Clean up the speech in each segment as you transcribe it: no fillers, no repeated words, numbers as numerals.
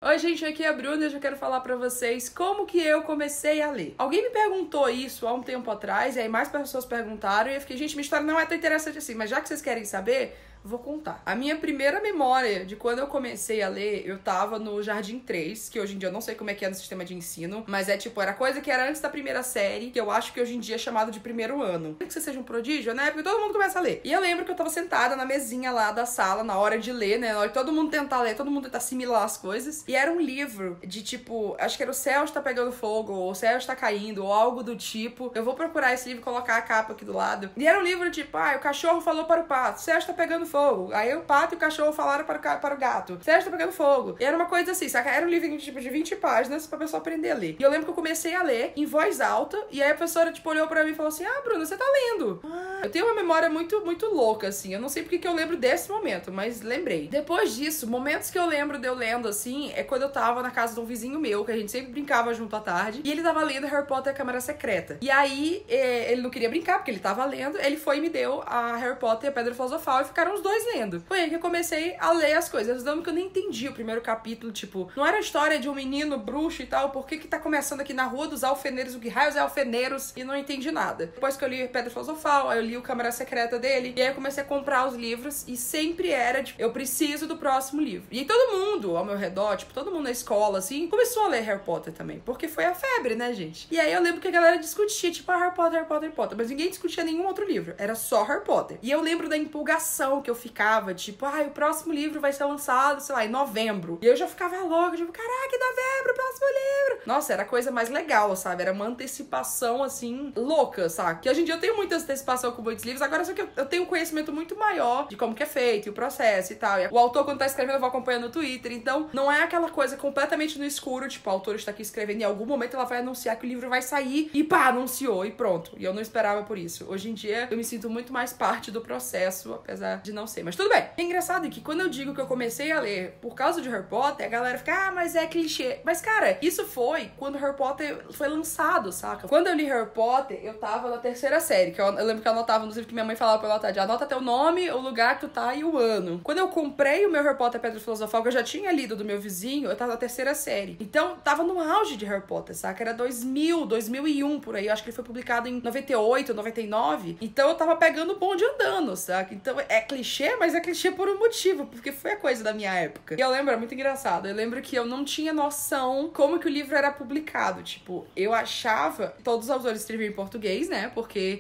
Oi gente, aqui é a Bruna e eu já quero falar pra vocês como que eu comecei a ler. Alguém me perguntou isso há um tempo atrás, e aí mais pessoas perguntaram, e eu fiquei, gente, minha história não é tão interessante assim, mas já que vocês querem saber, vou contar. A minha primeira memória de quando eu comecei a ler, eu tava no Jardim 3, que hoje em dia eu não sei como é que é no sistema de ensino, mas é tipo, era coisa que era antes da primeira série, que eu acho que hoje em dia é chamado de primeiro ano. Não que você seja um prodígio, né? Porque todo mundo começa a ler. E eu lembro que eu tava sentada na mesinha lá da sala, na hora de ler, né? Na hora de todo mundo tentar ler, todo mundo tentar assimilar as coisas. E era um livro de tipo, acho que era O Céu Está Pegando Fogo, ou O Céu Está Caindo, ou algo do tipo. Eu vou procurar esse livro e colocar a capa aqui do lado. E era um livro tipo, o cachorro falou para o pato, o céu está pegando fogo. Aí o pato e o cachorro falaram para o gato, o céu está pegando fogo. E era uma coisa assim, saca? Era um livro tipo de 20 páginas pra pessoa aprender a ler. E eu lembro que eu comecei a ler em voz alta, e aí a professora tipo olhou pra mim e falou assim, Bruna, você tá lendo. Eu tenho uma memória muito louca, assim. Eu não sei porque que eu lembro desse momento, mas lembrei. Depois disso, momentos que eu lembro de eu lendo, assim, é quando eu tava na casa de um vizinho meu, que a gente sempre brincava junto à tarde, e ele tava lendo Harry Potter e a Câmara Secreta. E aí, ele não queria brincar, porque ele tava lendo, ele foi e me deu a Harry Potter e a Pedra Filosofal, e ficaram os dois lendo. Foi aí que eu comecei a ler as coisas. Eu lembro que eu nem entendi o primeiro capítulo, tipo, não era a história de um menino bruxo e tal, por que que tá começando aqui na Rua dos Alfeneiros, o que raios é alfeneiros, e não entendi nada. Depois que eu li Pedra Filosofal, aí eu li o Câmara Secreta dele, e aí eu comecei a comprar os livros, e sempre era, tipo, eu preciso do próximo livro. E aí todo mundo ao meu redor, tipo, todo mundo na escola, assim, começou a ler Harry Potter também, porque foi a febre, né, gente? E aí eu lembro que a galera discutia, tipo, Harry Potter, Harry Potter, Harry Potter, mas ninguém discutia nenhum outro livro, era só Harry Potter. E eu lembro da empolgação que eu ficava, tipo, o próximo livro vai ser lançado, sei lá, em novembro. E eu já ficava louca, tipo, caraca, em novembro, próximo livro! Nossa, era a coisa mais legal, sabe? Era uma antecipação, assim, louca, sabe? Que hoje em dia eu tenho muita antecipação com muitos livros, agora só que eu tenho um conhecimento muito maior de como que é feito, e o processo e tal. E o autor, quando tá escrevendo, eu vou acompanhando no Twitter, então não é aquela coisa completamente no escuro, tipo, a autora está aqui escrevendo e em algum momento ela vai anunciar que o livro vai sair e pá, anunciou e pronto. E eu não esperava por isso. Hoje em dia eu me sinto muito mais parte do processo, apesar de não ser. Mas tudo bem. É engraçado que quando eu digo que eu comecei a ler por causa de Harry Potter, a galera fica, mas é clichê. Mas, cara, isso foi quando Harry Potter foi lançado, saca? Quando eu li Harry Potter, eu tava na terceira série, que eu lembro que eu anotava nos livros que minha mãe falava pra eu anotar, anota teu nome, o lugar que tu tá e o ano. Quando eu comprei o meu Harry Potter Pedra Filosofal, que eu já tinha lido do meu vizinho, eu tava na terceira série. Então, tava no auge de Harry Potter, saca? Era 2000, 2001, por aí. Eu acho que ele foi publicado em 98, 99. Então, eu tava pegando o bonde andando, saca? Então, é clichê, mas é clichê por um motivo, porque foi a coisa da minha época. E eu lembro, é muito engraçado, eu lembro que eu não tinha noção como que o livro era publicado. Tipo, eu achava, todos os autores escreviam em português, né? Porque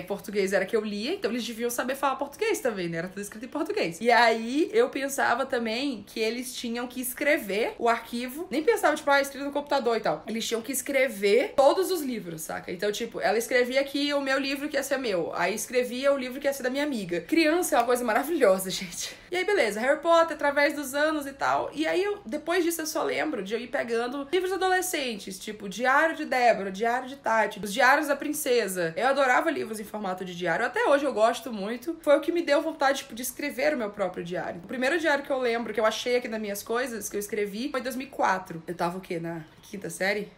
português era que eu lia, então eles deviam saber falar português também, né? Era tudo escrito em português. E aí, eu pensava também que eles tinham que escrever o arquivo, nem pensava, tipo, escrito no computador e tal. Eles tinham que escrever todos os livros, saca? Então, tipo, ela escrevia aqui o meu livro que ia ser meu, aí escrevia o livro que ia ser da minha amiga. Criança é uma coisa maravilhosa, gente. E aí, beleza, Harry Potter, através dos anos e tal. E aí, depois disso, eu só lembro de eu ir pegando livros adolescentes, tipo Diário de Débora, Diário de Tati, Os Diários da Princesa. Eu adorava livros em formato de diário. Até hoje eu gosto muito. Foi o que me deu vontade, tipo, de escrever o meu próprio diário. O primeiro diário que eu lembro, que eu achei aqui nas minhas coisas, que eu escrevi, foi em 2004. Eu tava o quê? Na quinta série?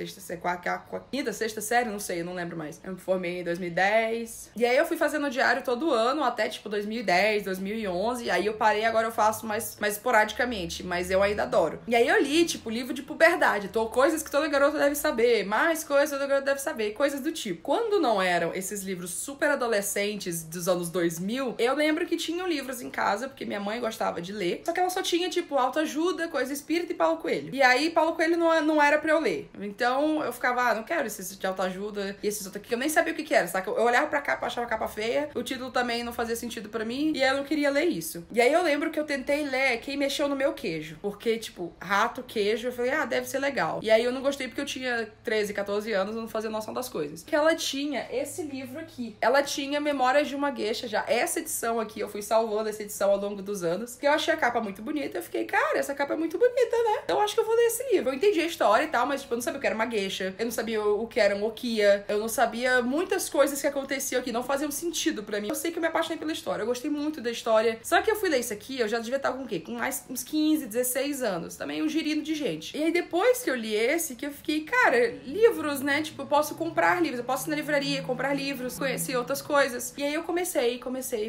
Quinta, sexta série? Não sei, eu não lembro mais. Eu me formei em 2010. E aí eu fui fazendo diário todo ano, até tipo 2010, 2011. E aí eu parei, agora eu faço mais esporadicamente. Mas eu ainda adoro. E aí eu li, tipo, livro de puberdade. Coisas que toda garota deve saber. Mais coisas que toda garota deve saber. Coisas do tipo. Quando não eram esses livros super adolescentes dos anos 2000, eu lembro que tinham livros em casa, porque minha mãe gostava de ler. Só que ela só tinha, tipo, autoajuda, coisa espírita e Paulo Coelho. E aí, Paulo Coelho não era pra eu ler. Então, eu ficava, não quero esses de autoajuda e esses outros aqui, que eu nem sabia o que era, saca? Eu olhava pra capa, achava a capa feia, o título também não fazia sentido pra mim, e eu não queria ler isso. E aí, eu lembro que eu tentei ler Quem Mexeu no Meu Queijo, porque, tipo, rato, queijo, eu falei, deve ser legal. E aí, eu não gostei porque eu tinha 13, 14 anos, eu não fazia noção das coisas. Que ela tinha esse livro aqui. Ela tinha Memórias de uma Geisha já. Essa edição aqui, eu fui salvando essa edição ao longo dos anos, que eu achei a capa muito bonita, eu fiquei, cara, essa capa é muito bonita, né? Então, eu acho que eu vou ler esse livro. Eu entendi a história e tal, mas, tipo, eu não sabia o que era uma geisha, eu não sabia o que era um okia, eu não sabia muitas coisas que aconteciam aqui, não faziam sentido pra mim. Eu sei que eu me apaixonei pela história, eu gostei muito da história, só que eu fui ler isso aqui, eu já devia estar com o quê? Com mais uns 15, 16 anos. Também um girino de gente. E aí depois que eu li esse, que eu fiquei, cara, livros, né? Tipo, eu posso comprar livros, eu posso ir na livraria, comprar livros, conhecer outras coisas. E aí eu comecei,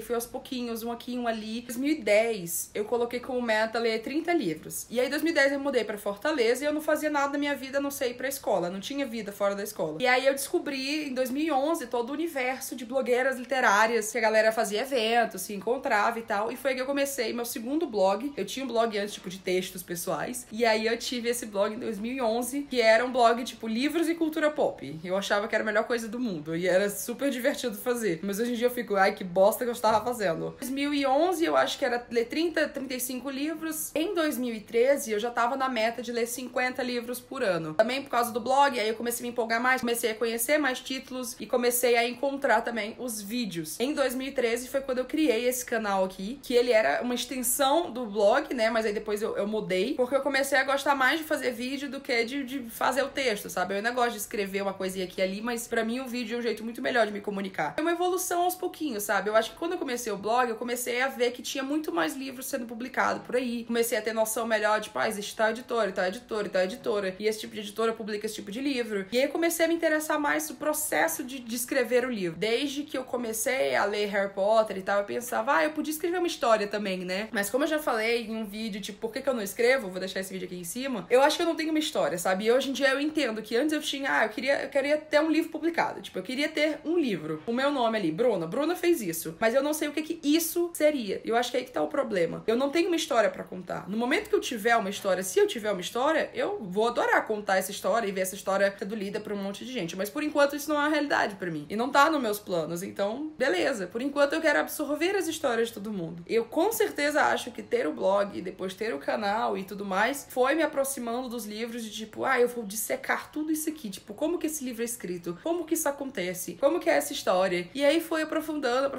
fui aos pouquinhos, um aqui, um ali. Em 2010, eu coloquei como meta ler 30 livros. E aí em 2010 eu mudei pra Fortaleza e eu não fazia nada da minha vida, a não sei, ir pra escola. Não tinha vida fora da escola. E aí eu descobri, em 2011, todo o universo de blogueiras literárias, que a galera fazia eventos, se encontrava e tal. E foi que eu comecei meu segundo blog. Eu tinha um blog antes, tipo, de textos pessoais. E aí eu tive esse blog em 2011, que era um blog, tipo, livros e cultura pop. Eu achava que era a melhor coisa do mundo. E era super divertido fazer. Mas hoje em dia eu fico, ai, que bosta que eu estava fazendo. Em 2011, eu acho que era ler 30, 35 livros. Em 2013, eu já tava na meta de ler 50 livros por ano. Também por causa do blog, aí eu comecei a me empolgar mais, comecei a conhecer mais títulos e comecei a encontrar também os vídeos. Em 2013 foi quando eu criei esse canal aqui, que ele era uma extensão do blog, né? Mas aí depois eu mudei, porque eu comecei a gostar mais de fazer vídeo do que de fazer o texto, sabe? Eu ainda gosto de escrever uma coisinha aqui e ali, mas pra mim o vídeo é um jeito muito melhor de me comunicar. É uma evolução aos pouquinhos, sabe? Eu acho que quando eu comecei o blog, eu comecei a ver que tinha muito mais livros sendo publicados por aí. Comecei a ter noção melhor de, existe tal editora, tal editora, tal editora, e esse tipo de editora publica esse tipo de livro. E aí eu comecei a me interessar mais no processo de escrever o livro. Desde que eu comecei a ler Harry Potter e tal, eu pensava, eu podia escrever uma história também, né? Mas como eu já falei em um vídeo, tipo, por que eu não escrevo? Vou deixar esse vídeo aqui em cima. Eu acho que eu não tenho uma história, sabe? E hoje em dia eu entendo que antes eu tinha, eu queria ter um livro publicado. Tipo, eu queria ter um livro. O meu nome ali, Bruna. Bruna fez isso. Mas eu não sei o que isso seria. Eu acho que é aí que tá o problema. Eu não tenho uma história pra contar. No momento que eu tiver uma história, se eu tiver uma história, eu vou adorar contar essa história e ver essa história sendo lida por um monte de gente. Mas por enquanto isso não é uma realidade pra mim. E não tá nos meus planos. Então, beleza. Por enquanto eu quero absorver as histórias de todo mundo. Eu com certeza acho que ter o blog e depois ter o canal e tudo mais foi me aproximando dos livros de tipo, eu vou dissecar tudo isso aqui. Tipo, como que esse livro é escrito? Como que isso acontece? Como que é essa história? E aí foi aprofundando.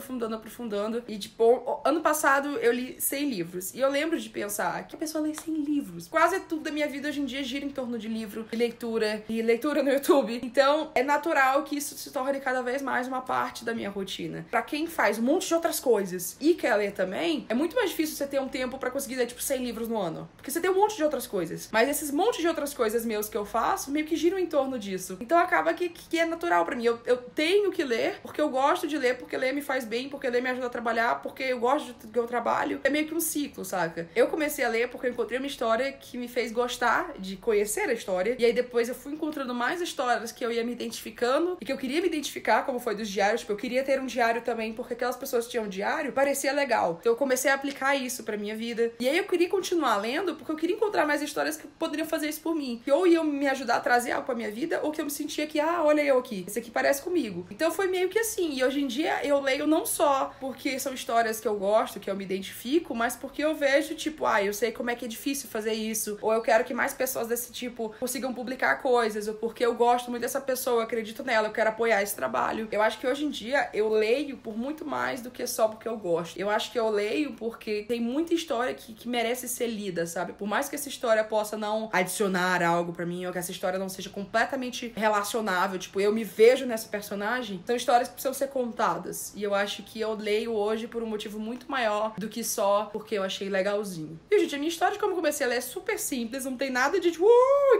E tipo, ano passado eu li 100 livros. E eu lembro de pensar que a pessoa lê 100 livros. Quase tudo da minha vida hoje em dia gira em torno de livro, de leitura e leitura no YouTube. Então, é natural que isso se torne cada vez mais uma parte da minha rotina. Pra quem faz um monte de outras coisas e quer ler também, é muito mais difícil você ter um tempo pra conseguir ler, tipo, 100 livros no ano. Porque você tem um monte de outras coisas. Mas esses monte de outras coisas meus que eu faço, meio que giram em torno disso. Então, acaba que é natural pra mim. Eu tenho que ler, porque eu gosto de ler, porque ler me faz bem, porque ler me ajuda a trabalhar, porque eu gosto do que eu trabalho. É meio que um ciclo, saca? Eu comecei a ler porque eu encontrei uma história que me fez gostar de conhecer a história. E aí depois eu fui encontrando mais histórias que eu ia me identificando e que eu queria me identificar, como foi dos diários. Tipo, eu queria ter um diário também, porque aquelas pessoas que tinham um diário, parecia legal. Então eu comecei a aplicar isso pra minha vida. E aí eu queria continuar lendo, porque eu queria encontrar mais histórias que poderiam fazer isso por mim. Que ou iam me ajudar a trazer algo pra minha vida, ou que eu me sentia que, olha eu aqui. Esse aqui parece comigo. Então foi meio que assim. E hoje em dia eu leio não só porque são histórias que eu gosto, que eu me identifico, mas porque eu vejo, tipo, eu sei como é que é difícil fazer isso, ou eu quero que mais pessoas desse tipo consigam publicar coisas, ou porque eu gosto muito dessa pessoa, eu acredito nela, eu quero apoiar esse trabalho. Eu acho que hoje em dia eu leio por muito mais do que só porque eu gosto. Eu acho que eu leio porque tem muita história que merece ser lida, sabe? Por mais que essa história possa não adicionar algo pra mim, ou que essa história não seja completamente relacionável, tipo, eu me vejo nessa personagem, são histórias que precisam ser contadas. E eu acho que eu leio hoje por um motivo muito maior do que só porque eu achei legalzinho. E, gente, a minha história de como eu comecei a ler é super simples, não tem nada de tipo,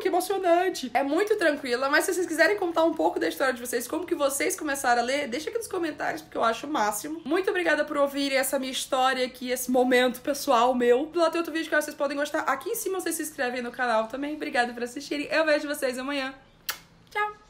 que emocionante. É muito tranquila, mas se vocês quiserem contar um pouco da história de vocês, como que vocês começaram a ler, deixa aqui nos comentários, porque eu acho o máximo. Muito obrigada por ouvirem essa minha história aqui, esse momento pessoal meu. Lá tem outro vídeo que vocês podem gostar. Aqui em cima vocês se inscrevem no canal também. Obrigada por assistirem. Eu vejo vocês amanhã. Tchau!